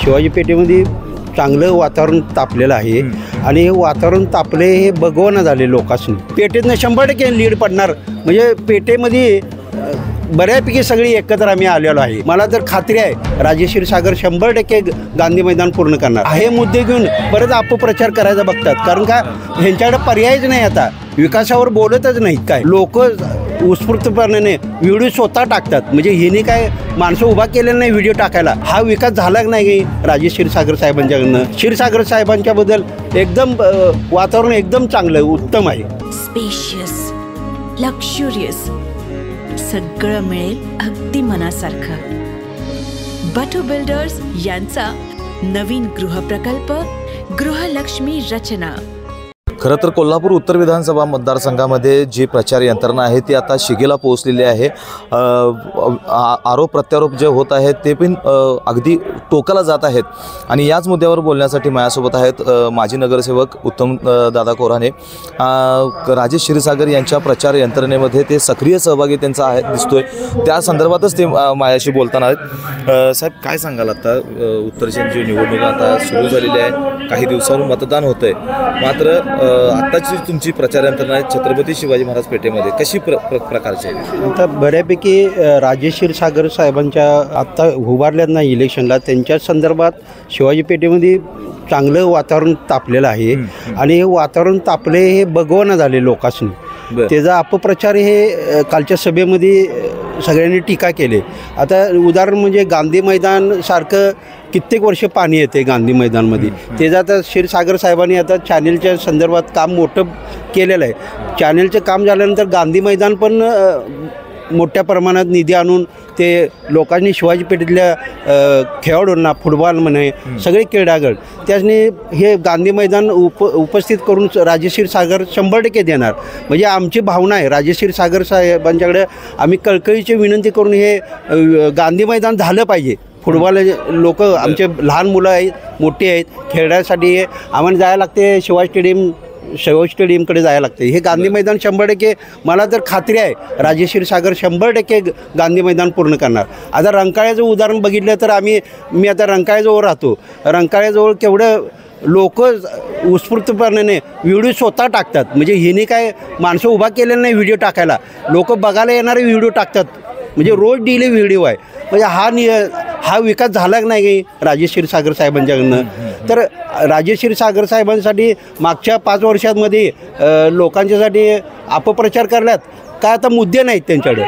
शिवाजी पेठेमध्ये चांगलं वातावरण तापलेलं आहे आणि हे वातावरण तापले हे बघवणं झाले लोकांनी. पेठेतनं 100% लीड पडणार म्हणजे पेठेमध्ये बऱ्यापैकी सगळी एकत्र आम्ही आलेलो आहे. मला तर खात्री आहे राजेश क्षीरसागर 100% गांधी मैदान पूर्ण करणार. हे मुद्दे घेऊन परत अपप्रचार करायचा बघतात, कारण का ह्यांच्याकडे पर्यायच नाही. आता विकासावर बोलतच नाहीत. काय लोक उत्स्फूर्तपणे व्हिडिओ स्वतः टाकतात. म्हणजे हिने काय माणसं उभा केलेलं नाही व्हिडिओ टाकायला. हा विकास झाला नाही राजेश क्षीरसागर साहेबांच्याकडनं. क्षीरसागर साहेबांच्याबद्दल एकदम वातावरण एकदम चांगलं उत्तम आहे. स्पेशियस, लक्झुरियस, सगळं मिळेल अगदी मनासारखं. बटू बिल्डर्स यांचा नवीन गृहप्रकल्प गृहलक्ष्मी रचना. खरं तर कोल्हापूर उत्तर विधानसभा मतदारसंघामध्ये जी प्रचार यंत्रणा आहे ती आता शिगेला पोहोचलेली आहे. आरोप प्रत्यारोप जे होत आहेत ते पण अगदी टोकाला जात आहेत आणि याच मुद्द्यावर बोलण्यासाठी माझ्यासोबत आहेत माजी नगरसेवक उत्तम दादा कोऱ्हाने. राजेश क्षीरसागर यांच्या प्रचार यंत्रणेमध्ये ते सक्रिय सहभागी त्यांचा आहे दिसतोय. त्या संदर्भातच ते माझ्याशी बोलताना आहेत. साहेब, काय सांगाल? आता उत्तरची जी निवडणूक आता सुरू झालेली आहे, काही दिवसांवर मतदान होतं आहे, मात्र आत्ताची तुमची प्रचार यंत्रणा आहे छत्रपती शिवाजी महाराज पेठेमध्ये कशी प्रकारची आहे? आता बऱ्यापैकी राजेश क्षीरसागर साहेबांच्या आत्ता उभारल्यात ना इलेक्शनला, त्यांच्या संदर्भात शिवाजी पेठेमध्ये चांगलं वातावरण तापलेलं आहे आणि हे वातावरण तापले हे बघवणं झाले लोकांनी. त्याचा अपप्रचार हे कालच्या सभेमध्ये सगळ्यांनी टीका केले. आता उदाहरण म्हणजे गांधी मैदान सारखं कित्येक वर्ष पाणी येते गांधी मैदानमध्ये. त्याचं आता क्षीरसागर साहेबांनी आता चॅनेलच्या संदर्भात काम मोठं केलेलं आहे. चॅनेलचं काम झाल्यानंतर गांधी मैदान पण मोठ्या प्रमाणात निधी आणून ते लोकांनी शिवाजी पेठेतल्या खेळाडूंना फुटबॉल म्हणे सगळे क्रीडागड त्याने हे गांधी मैदान उपस्थित करून राजेश क्षीरसागर 100% देणार. म्हणजे आमची भावना आहे राजेश क्षीरसागर साहेबांच्याकडे आम्ही कळकळीची विनंती करून हे गांधी मैदान झालं पाहिजे. फुटबॉल लोक आमचे लहान मुलं आहेत, मोठी आहेत, खेळण्यासाठी आम्हाला जायला लागते शिवाजी स्टेडियमकडे जायला लागते. हे गांधी मैदान 100% मला तर खात्री आहे राजेश क्षीरसागर 100% गांधी मैदान पूर्ण करणार. आता रंकाळ्याचं उदाहरण बघितलं तर मी आता रंकाळ्याजवळ राहतो. रंकाळ्याजवळ केवढं लोक उत्स्फूर्तपणे व्हिडिओ स्वतः टाकतात. म्हणजे हिने काय माणसं उभा केलेलं नाही व्हिडिओ टाकायला. लोक बघायला येणारे व्हिडिओ टाकतात. म्हणजे रोज डेली व्हिडिओ आहे. म्हणजे हा विकास झाला नाही राजेश क्षीरसागर साहेबांच्याकडनं. तर राजेश क्षीरसागर साहेबांसाठी मागच्या 5 वर्षांमध्ये लोकांच्यासाठी अपप्रचार करल्यात. काय आता मुद्दे नाहीत त्यांच्याकडे,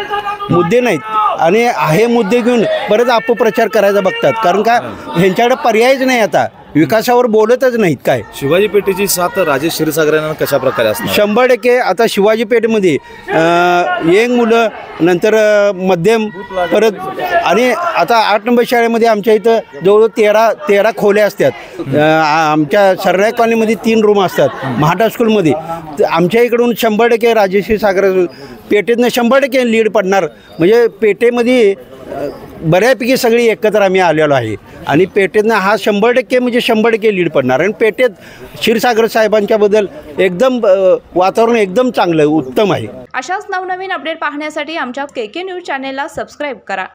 मुद्दे नाहीत आणि हे मुद्दे घेऊन परत अपप्रचार करायचा बघतात, कारण का ह्यांच्याकडे पर्यायच नाही. आता विकासावर बोलतच नाहीत. काय शिवाजी पेठेची साथ राजेश क्षीरसागर यांना कशा प्रकारे असणार? 100% आता शिवाजी पेठेमध्ये यंग मुलं, नंतर मध्यम, परत आणि आता 8 नंबर शाळेमध्ये आमच्या इथं जवळजवळ 13 खोल्या असतात. आमच्या सरनाईक कॉलनीमध्ये 3 रूम असतात. महाटा स्कूलमध्ये आमच्या इकडून 100% राजेश क्षीरसागर पेठेतनं 100% लीड पडणार. म्हणजे पेठेमध्ये बऱ्यापैकी सगळी एकत्र आम्ही आलेलो आहे आणि पेठेतनं हा 100% म्हणजे 100% लीड पडणार. आणि पेठेत क्षीरसागर साहेबांच्याबद्दल एकदम वातावरण एकदम चांगलं उत्तम आहे. अशाच नवनवीन अपडेट पाहण्यासाठी आमच्या KK न्यूज चॅनेलला सबस्क्राईब करा.